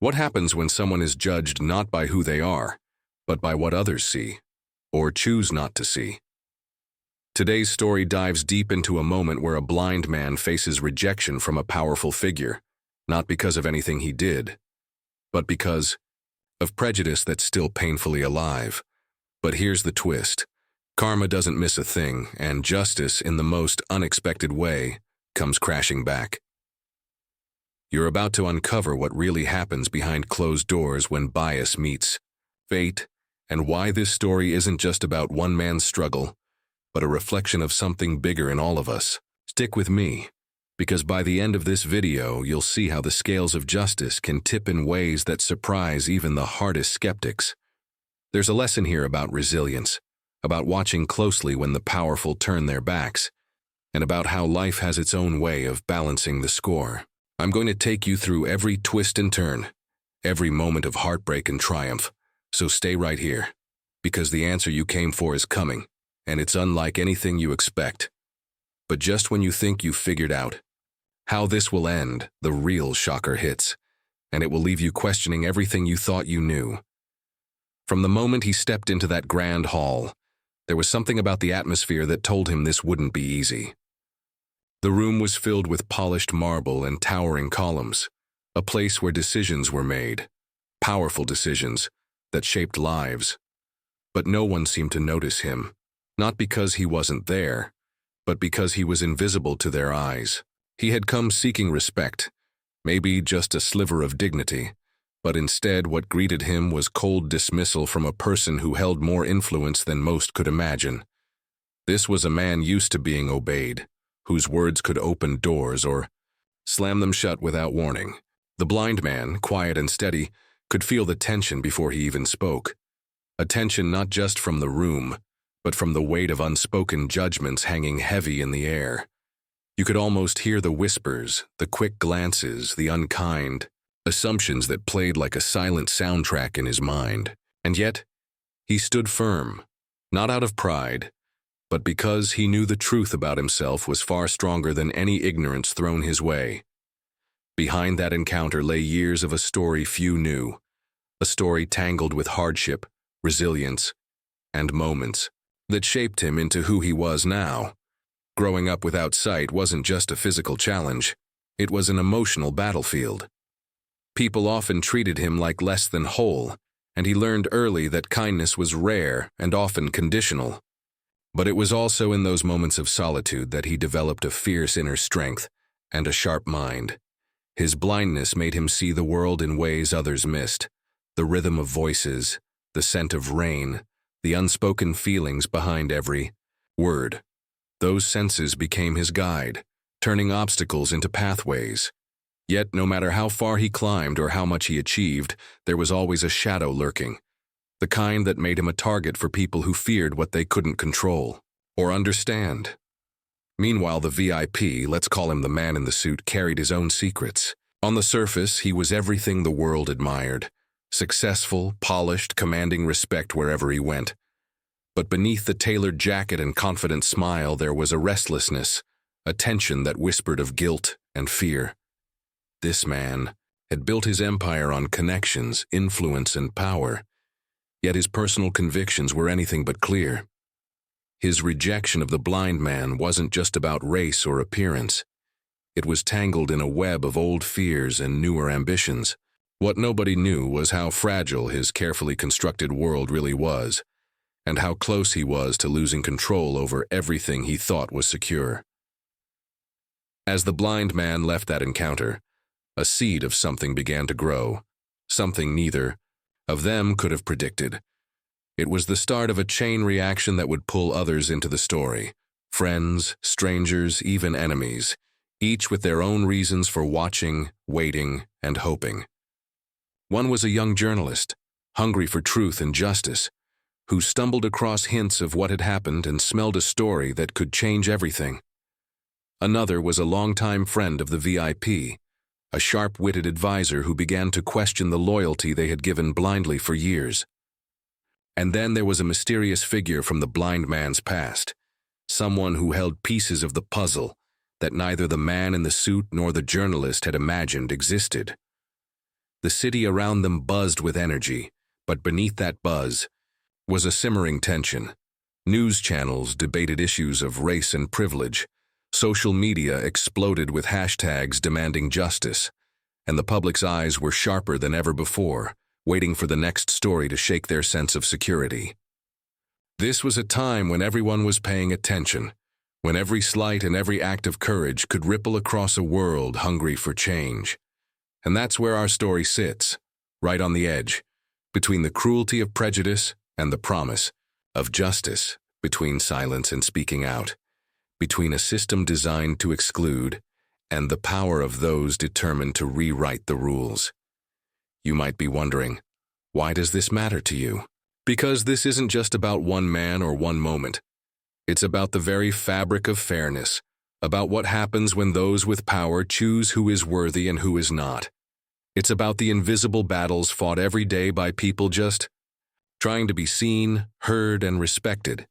What happens when someone is judged not by who they are, but by what others see, or choose not to see? Today's story dives deep into a moment where a blind man faces rejection from a powerful figure, not because of anything he did, but because of prejudice that's still painfully alive. But here's the twist. Karma doesn't miss a thing, and justice, in the most unexpected way, comes crashing back. You're about to uncover what really happens behind closed doors when bias meets fate, and why this story isn't just about one man's struggle, but a reflection of something bigger in all of us. Stick with me, because by the end of this video, you'll see how the scales of justice can tip in ways that surprise even the hardest skeptics. There's a lesson here about resilience, about watching closely when the powerful turn their backs, and about how life has its own way of balancing the score. I'm going to take you through every twist and turn, every moment of heartbreak and triumph, so stay right here, because the answer you came for is coming, and it's unlike anything you expect. But just when you think you've figured out how this will end, the real shocker hits, and it will leave you questioning everything you thought you knew. From the moment he stepped into that grand hall, there was something about the atmosphere that told him this wouldn't be easy. The room was filled with polished marble and towering columns, a place where decisions were made, powerful decisions that shaped lives. But no one seemed to notice him, not because he wasn't there, but because he was invisible to their eyes. He had come seeking respect, maybe just a sliver of dignity, but instead what greeted him was cold dismissal from a person who held more influence than most could imagine. This was a man used to being obeyed, whose words could open doors or slam them shut without warning. The blind man, quiet and steady, could feel the tension before he even spoke. A tension not just from the room, but from the weight of unspoken judgments hanging heavy in the air. You could almost hear the whispers, the quick glances, the unkind assumptions that played like a silent soundtrack in his mind. And yet, he stood firm, not out of pride, but because he knew the truth about himself was far stronger than any ignorance thrown his way. Behind that encounter lay years of a story few knew, a story tangled with hardship, resilience, and moments that shaped him into who he was now. Growing up without sight wasn't just a physical challenge, it was an emotional battlefield. People often treated him like less than whole, and he learned early that kindness was rare and often conditional. But it was also in those moments of solitude that he developed a fierce inner strength and a sharp mind. His blindness made him see the world in ways others missed, the rhythm of voices, the scent of rain, the unspoken feelings behind every word. Those senses became his guide, turning obstacles into pathways. Yet, no matter how far he climbed or how much he achieved, there was always a shadow lurking, the kind that made him a target for people who feared what they couldn't control or understand. Meanwhile, the VIP, let's call him the man in the suit, carried his own secrets. On the surface, he was everything the world admired, successful, polished, commanding respect wherever he went. But beneath the tailored jacket and confident smile, there was a restlessness, a tension that whispered of guilt and fear. This man had built his empire on connections, influence, and power, yet his personal convictions were anything but clear. His rejection of the blind man wasn't just about race or appearance. It was tangled in a web of old fears and newer ambitions. What nobody knew was how fragile his carefully constructed world really was, and how close he was to losing control over everything he thought was secure. As the blind man left that encounter, a seed of something began to grow, something neither of them could have predicted. It was the start of a chain reaction that would pull others into the story, friends, strangers, even enemies, each with their own reasons for watching, waiting, and hoping. One was a young journalist, hungry for truth and justice, who stumbled across hints of what had happened and smelled a story that could change everything. Another was a longtime friend of the VIP, a sharp-witted advisor who began to question the loyalty they had given blindly for years. And then there was a mysterious figure from the blind man's past, someone who held pieces of the puzzle that neither the man in the suit nor the journalist had imagined existed. The city around them buzzed with energy, but beneath that buzz was a simmering tension. News channels debated issues of race and privilege. Social media exploded with hashtags demanding justice, and the public's eyes were sharper than ever before, waiting for the next story to shake their sense of security. This was a time when everyone was paying attention, when every slight and every act of courage could ripple across a world hungry for change. And that's where our story sits, right on the edge, between the cruelty of prejudice and the promise of justice, between silence and speaking out, between a system designed to exclude and the power of those determined to rewrite the rules. You might be wondering, why does this matter to you? Because this isn't just about one man or one moment. It's about the very fabric of fairness, about what happens when those with power choose who is worthy and who is not. It's about the invisible battles fought every day by people just trying to be seen, heard, and respected.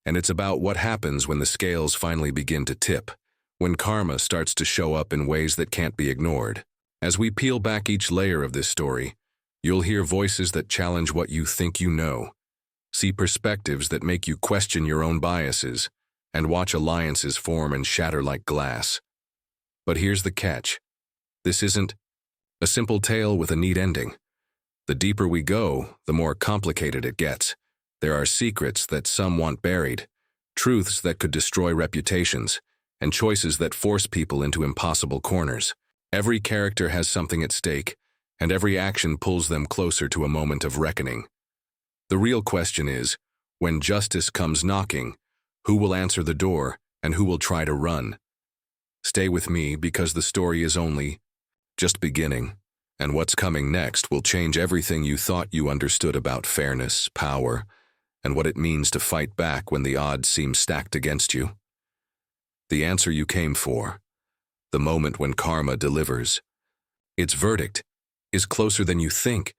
And it's about what happens when the scales finally begin to tip, when karma starts to show up in ways that can't be ignored. As we peel back each layer of this story, you'll hear voices that challenge what you think you know, see perspectives that make you question your own biases, and watch alliances form and shatter like glass. But here's the catch. This isn't a simple tale with a neat ending. The deeper we go, the more complicated it gets. There are secrets that some want buried, truths that could destroy reputations, and choices that force people into impossible corners. Every character has something at stake, and every action pulls them closer to a moment of reckoning. The real question is, when justice comes knocking, who will answer the door and who will try to run? Stay with me because the story is only just beginning, and what's coming next will change everything you thought you understood about fairness, power, and what it means to fight back when the odds seem stacked against you. The answer you came for, the moment when karma delivers. Its verdict is closer than you think,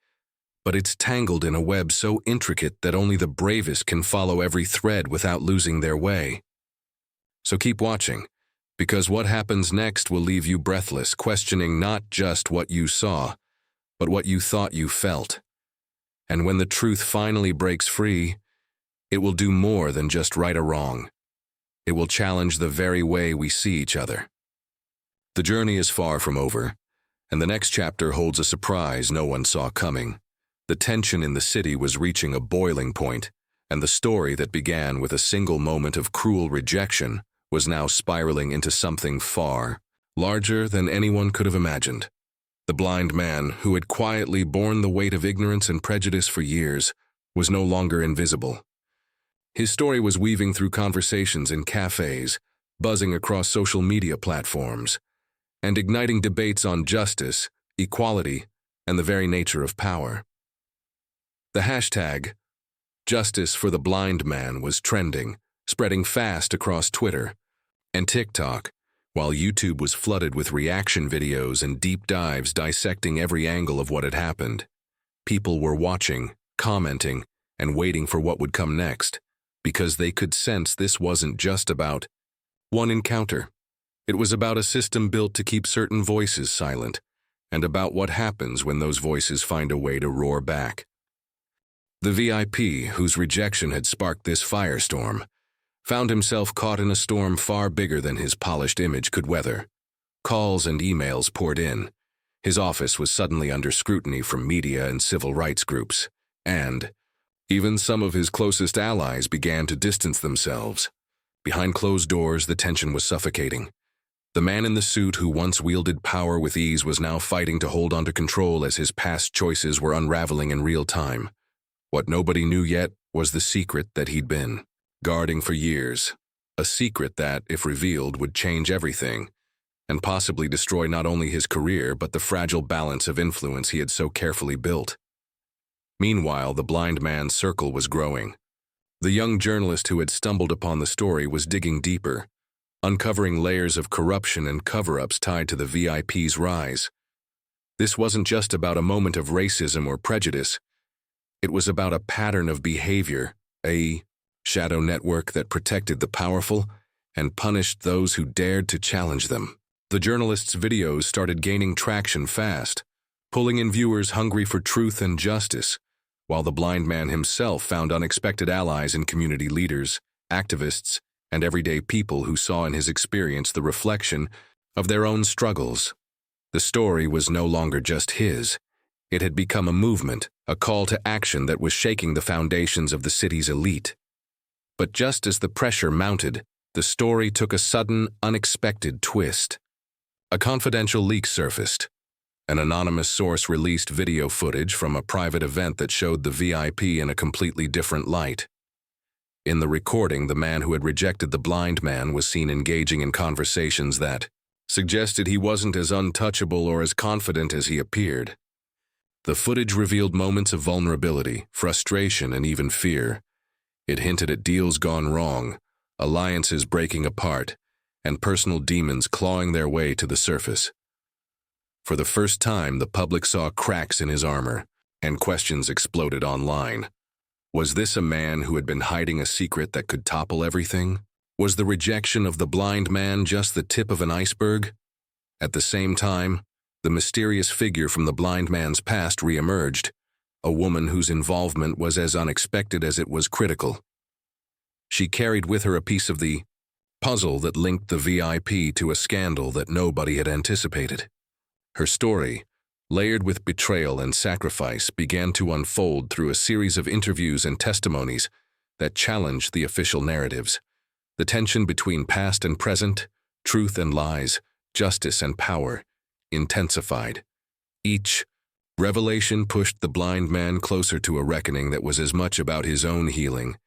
but it's tangled in a web so intricate that only the bravest can follow every thread without losing their way. So keep watching, because what happens next will leave you breathless, questioning not just what you saw, but what you thought you felt. And when the truth finally breaks free, it will do more than just right or wrong. It will challenge the very way we see each other. The journey is far from over, and the next chapter holds a surprise no one saw coming. The tension in the city was reaching a boiling point, and the story that began with a single moment of cruel rejection was now spiraling into something far larger than anyone could have imagined. The blind man, who had quietly borne the weight of ignorance and prejudice for years, was no longer invisible. His story was weaving through conversations in cafes, buzzing across social media platforms, and igniting debates on justice, equality, and the very nature of power. The hashtag, Justice for the Blind Man, was trending, spreading fast across Twitter and TikTok, while YouTube was flooded with reaction videos and deep dives dissecting every angle of what had happened. People were watching, commenting, and waiting for what would come next, because they could sense this wasn't just about one encounter. It was about a system built to keep certain voices silent, and about what happens when those voices find a way to roar back. The VIP, whose rejection had sparked this firestorm, found himself caught in a storm far bigger than his polished image could weather. Calls and emails poured in. His office was suddenly under scrutiny from media and civil rights groups, and even some of his closest allies began to distance themselves. Behind closed doors, the tension was suffocating. The man in the suit who once wielded power with ease was now fighting to hold onto control as his past choices were unraveling in real time. What nobody knew yet was the secret that he'd been guarding for years, a secret that, if revealed, would change everything, and possibly destroy not only his career but the fragile balance of influence he had so carefully built. Meanwhile, the blind man's circle was growing. The young journalist who had stumbled upon the story was digging deeper, uncovering layers of corruption and cover-ups tied to the VIP's rise. This wasn't just about a moment of racism or prejudice. It was about a pattern of behavior, a shadow network that protected the powerful and punished those who dared to challenge them. The journalist's videos started gaining traction fast, pulling in viewers hungry for truth and justice, while the blind man himself found unexpected allies in community leaders, activists, and everyday people who saw in his experience the reflection of their own struggles. The story was no longer just his. It had become a movement, a call to action that was shaking the foundations of the city's elite. But just as the pressure mounted, the story took a sudden, unexpected twist. A confidential leak surfaced. An anonymous source released video footage from a private event that showed the VIP in a completely different light. In the recording, the man who had rejected the blind man was seen engaging in conversations that suggested he wasn't as untouchable or as confident as he appeared. The footage revealed moments of vulnerability, frustration, and even fear. It hinted at deals gone wrong, alliances breaking apart, and personal demons clawing their way to the surface. For the first time, the public saw cracks in his armor, and questions exploded online. Was this a man who had been hiding a secret that could topple everything? Was the rejection of the blind man just the tip of an iceberg? At the same time, the mysterious figure from the blind man's past re-emerged, a woman whose involvement was as unexpected as it was critical. She carried with her a piece of the puzzle that linked the VIP to a scandal that nobody had anticipated. Her story, layered with betrayal and sacrifice, began to unfold through a series of interviews and testimonies that challenged the official narratives. The tension between past and present, truth and lies, justice and power, intensified. Each revelation pushed the blind man closer to a reckoning that was as much about his own healing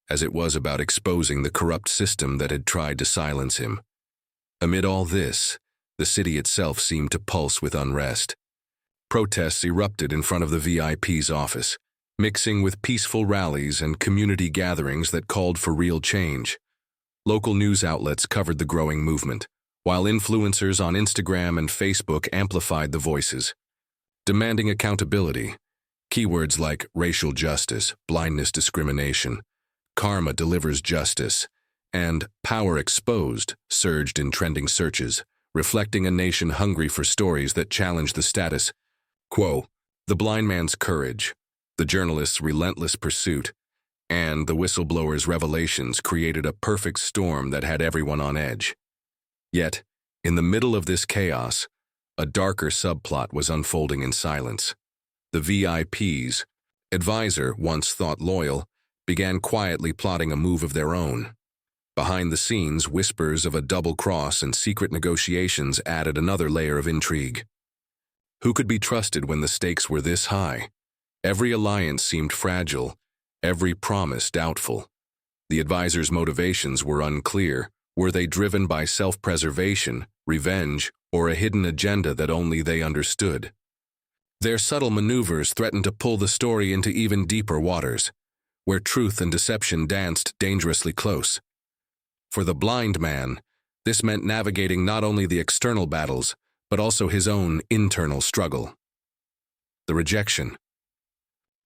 as it was about exposing the corrupt system that had tried to silence him. Amid all this, the city itself seemed to pulse with unrest. Protests erupted in front of the VIP's office, mixing with peaceful rallies and community gatherings that called for real change. Local news outlets covered the growing movement, while influencers on Instagram and Facebook amplified the voices, demanding accountability. Keywords like racial justice, blindness discrimination, karma delivers justice, and power exposed surged in trending searches, reflecting a nation hungry for stories that challenge the status quo. The blind man's courage, the journalist's relentless pursuit, and the whistleblower's revelations created a perfect storm that had everyone on edge. Yet, in the middle of this chaos, a darker subplot was unfolding in silence. The VIP's advisor, once thought loyal, began quietly plotting a move of their own. Behind the scenes, whispers of a double cross and secret negotiations added another layer of intrigue. Who could be trusted when the stakes were this high? Every alliance seemed fragile, every promise doubtful. The advisor's motivations were unclear. Were they driven by self-preservation, revenge, or a hidden agenda that only they understood? Their subtle maneuvers threatened to pull the story into even deeper waters, where truth and deception danced dangerously close. For the blind man, this meant navigating not only the external battles, but also his own internal struggle. The rejection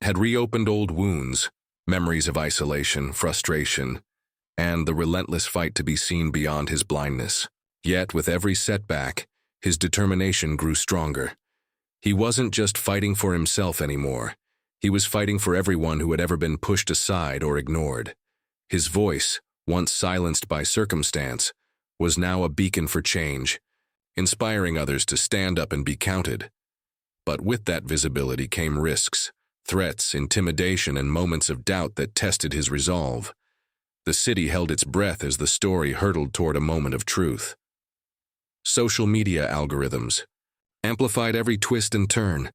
had reopened old wounds, memories of isolation, frustration, and the relentless fight to be seen beyond his blindness. Yet, with every setback, his determination grew stronger. He wasn't just fighting for himself anymore. He was fighting for everyone who had ever been pushed aside or ignored. His voice, once silenced by circumstance, was now a beacon for change, inspiring others to stand up and be counted. But with that visibility came risks, threats, intimidation, and moments of doubt that tested his resolve. The city held its breath as the story hurtled toward a moment of truth. Social media algorithms amplified every twist and turn.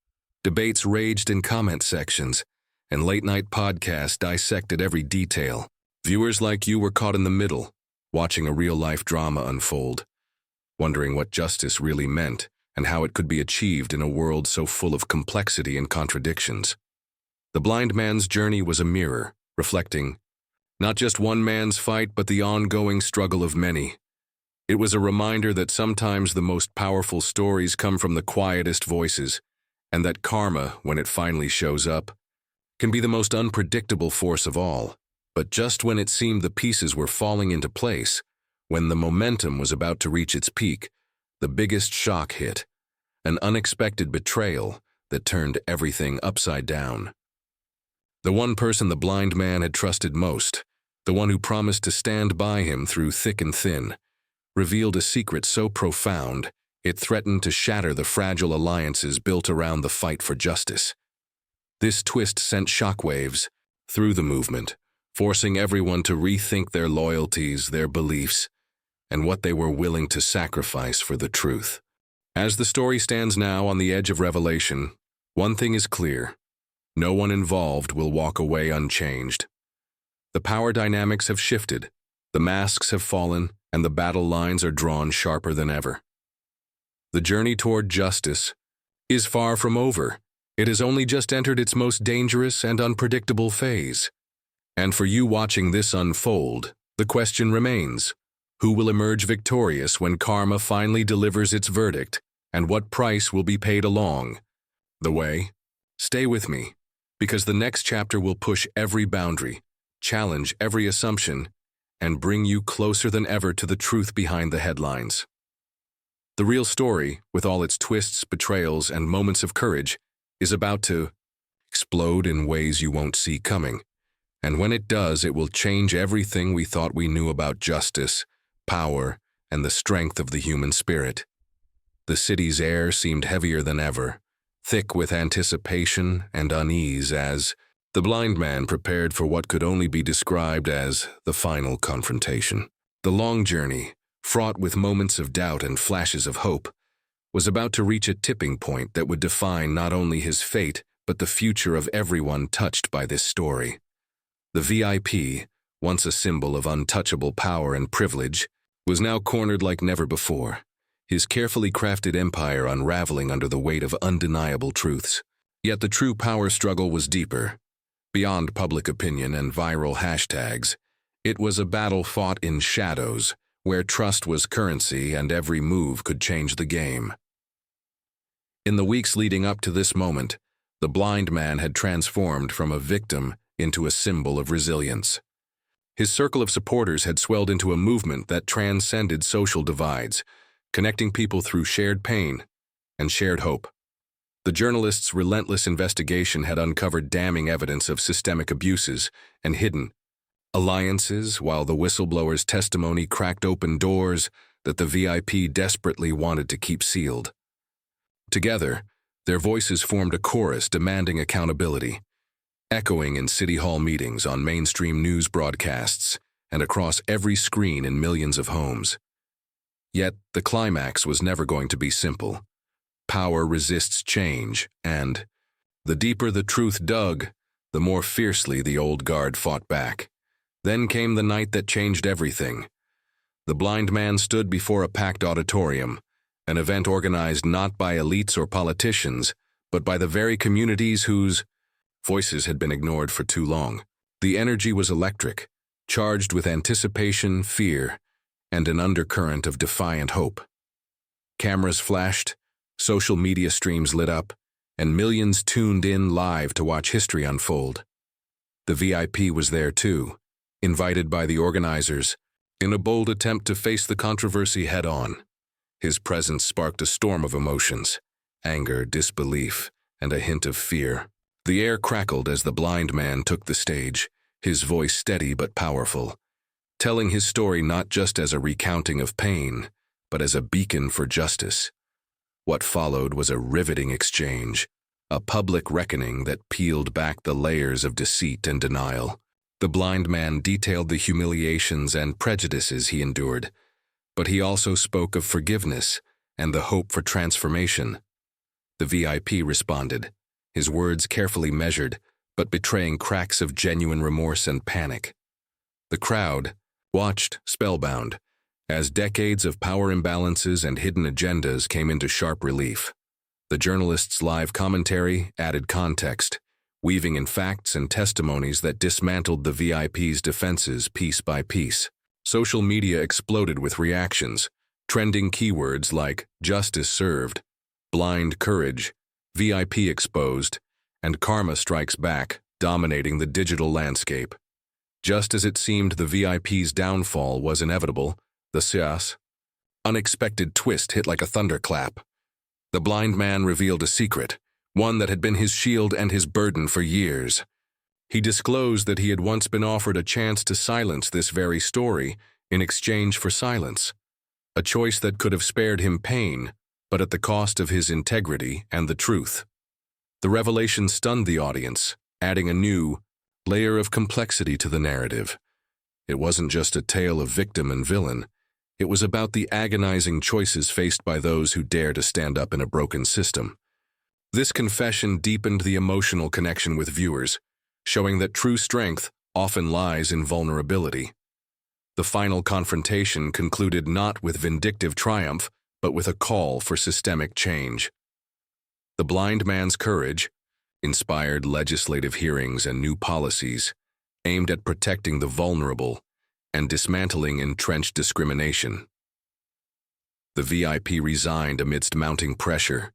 Debates raged in comment sections, and late-night podcasts dissected every detail. Viewers like you were caught in the middle, watching a real-life drama unfold, wondering what justice really meant and how it could be achieved in a world so full of complexity and contradictions. The blind man's journey was a mirror, reflecting not just one man's fight, but the ongoing struggle of many. It was a reminder that sometimes the most powerful stories come from the quietest voices, and that karma, when it finally shows up, can be the most unpredictable force of all. But just when it seemed the pieces were falling into place, when the momentum was about to reach its peak, the biggest shock hit. An unexpected betrayal, that turned everything upside down. The one person the blind man had trusted most, the one who promised to stand by him through thick and thin, revealed a secret so profound it threatened to shatter the fragile alliances built around the fight for justice. This twist sent shockwaves through the movement, forcing everyone to rethink their loyalties, their beliefs, and what they were willing to sacrifice for the truth. As the story stands now on the edge of revelation, one thing is clear: no one involved will walk away unchanged. The power dynamics have shifted, the masks have fallen, and the battle lines are drawn sharper than ever. The journey toward justice is far from over. It has only just entered its most dangerous and unpredictable phase. And for you watching this unfold, the question remains: who will emerge victorious when karma finally delivers its verdict, and what price will be paid along the way? Stay with me, because the next chapter will push every boundary, challenge every assumption, and bring you closer than ever to the truth behind the headlines. The real story, with all its twists, betrayals, and moments of courage, is about to explode in ways you won't see coming. And when it does, it will change everything we thought we knew about justice, power, and the strength of the human spirit. The city's air seemed heavier than ever, thick with anticipation and unease as the blind man prepared for what could only be described as the final confrontation. The long journey, fraught with moments of doubt and flashes of hope, was about to reach a tipping point that would define not only his fate but the future of everyone touched by this story. The VIP, once a symbol of untouchable power and privilege, was now cornered like never before, his carefully crafted empire unraveling under the weight of undeniable truths. Yet the true power struggle was deeper. Beyond public opinion and viral hashtags, it was a battle fought in shadows, where trust was currency and every move could change the game. In the weeks leading up to this moment, the blind man had transformed from a victim into a symbol of resilience. His circle of supporters had swelled into a movement that transcended social divides, connecting people through shared pain and shared hope. The journalists' relentless investigation had uncovered damning evidence of systemic abuses and hidden alliances, while the whistleblower's testimony cracked open doors that the VIP desperately wanted to keep sealed. Together, their voices formed a chorus demanding accountability, echoing in city hall meetings, on mainstream news broadcasts, and across every screen in millions of homes. Yet, the climax was never going to be simple. Power resists change, and the deeper the truth dug, the more fiercely the old guard fought back. Then came the night that changed everything. The blind man stood before a packed auditorium, an event organized not by elites or politicians, but by the very communities whose voices had been ignored for too long. The energy was electric, charged with anticipation, fear, and an undercurrent of defiant hope. Cameras flashed, social media streams lit up, and millions tuned in live to watch history unfold. The VIP was there too, invited by the organizers, in a bold attempt to face the controversy head-on. His presence sparked a storm of emotions: anger, disbelief, and a hint of fear. The air crackled as the blind man took the stage, his voice steady but powerful, telling his story not just as a recounting of pain, but as a beacon for justice. What followed was a riveting exchange, a public reckoning that peeled back the layers of deceit and denial. The blind man detailed the humiliations and prejudices he endured, but he also spoke of forgiveness and the hope for transformation. The VIP responded, his words carefully measured, but betraying cracks of genuine remorse and panic. The crowd watched, spellbound, as decades of power imbalances and hidden agendas came into sharp relief. The journalists' live commentary added context, weaving in facts and testimonies that dismantled the VIP's defenses piece by piece. Social media exploded with reactions, trending keywords like "justice served," "blind courage," "VIP exposed," and "karma strikes back," dominating the digital landscape. Just as it seemed the VIP's downfall was inevitable, the unexpected twist hit like a thunderclap. The blind man revealed a secret, one that had been his shield and his burden for years. He disclosed that he had once been offered a chance to silence this very story in exchange for silence, a choice that could have spared him pain, but at the cost of his integrity and the truth. The revelation stunned the audience, adding a new layer of complexity to the narrative. It wasn't just a tale of victim and villain. It was about the agonizing choices faced by those who dare to stand up in a broken system. This confession deepened the emotional connection with viewers, showing that true strength often lies in vulnerability. The final confrontation concluded not with vindictive triumph, but with a call for systemic change. The blind man's courage inspired legislative hearings and new policies aimed at protecting the vulnerable and dismantling entrenched discrimination. The VIP resigned amidst mounting pressure,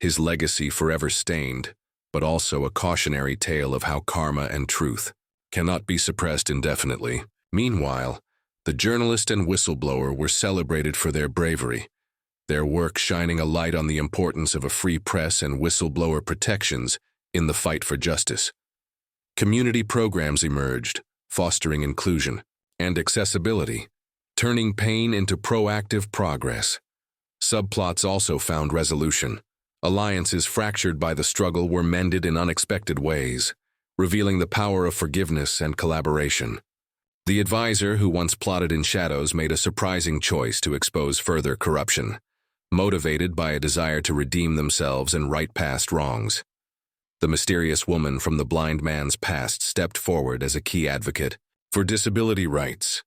his legacy forever stained, but also a cautionary tale of how karma and truth cannot be suppressed indefinitely. Meanwhile, the journalist and whistleblower were celebrated for their bravery, their work shining a light on the importance of a free press and whistleblower protections in the fight for justice. Community programs emerged, fostering inclusion and accessibility, turning pain into proactive progress. Subplots also found resolution. Alliances fractured by the struggle were mended in unexpected ways, revealing the power of forgiveness and collaboration. The advisor who once plotted in shadows made a surprising choice to expose further corruption, motivated by a desire to redeem themselves and right past wrongs. The mysterious woman from the blind man's past stepped forward as a key advocate for disability rights,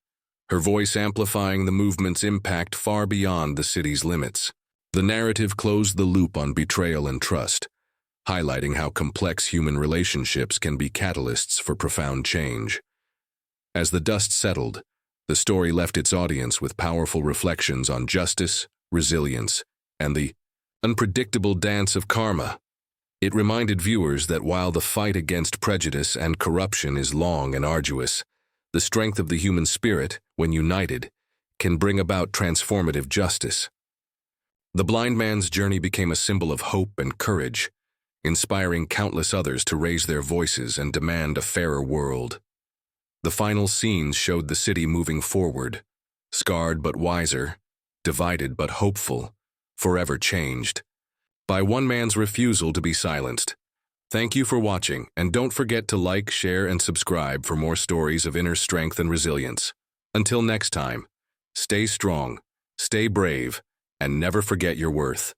her voice amplifying the movement's impact far beyond the city's limits. The narrative closed the loop on betrayal and trust, highlighting how complex human relationships can be catalysts for profound change. As the dust settled, the story left its audience with powerful reflections on justice, resilience, and the unpredictable dance of karma. It reminded viewers that while the fight against prejudice and corruption is long and arduous, the strength of the human spirit, when united, can bring about transformative justice. The blind man's journey became a symbol of hope and courage, inspiring countless others to raise their voices and demand a fairer world. The final scenes showed the city moving forward, scarred but wiser, divided but hopeful, forever changed by one man's refusal to be silenced. Thank you for watching, and don't forget to like, share, and subscribe for more stories of inner strength and resilience. Until next time, stay strong, stay brave, and never forget your worth.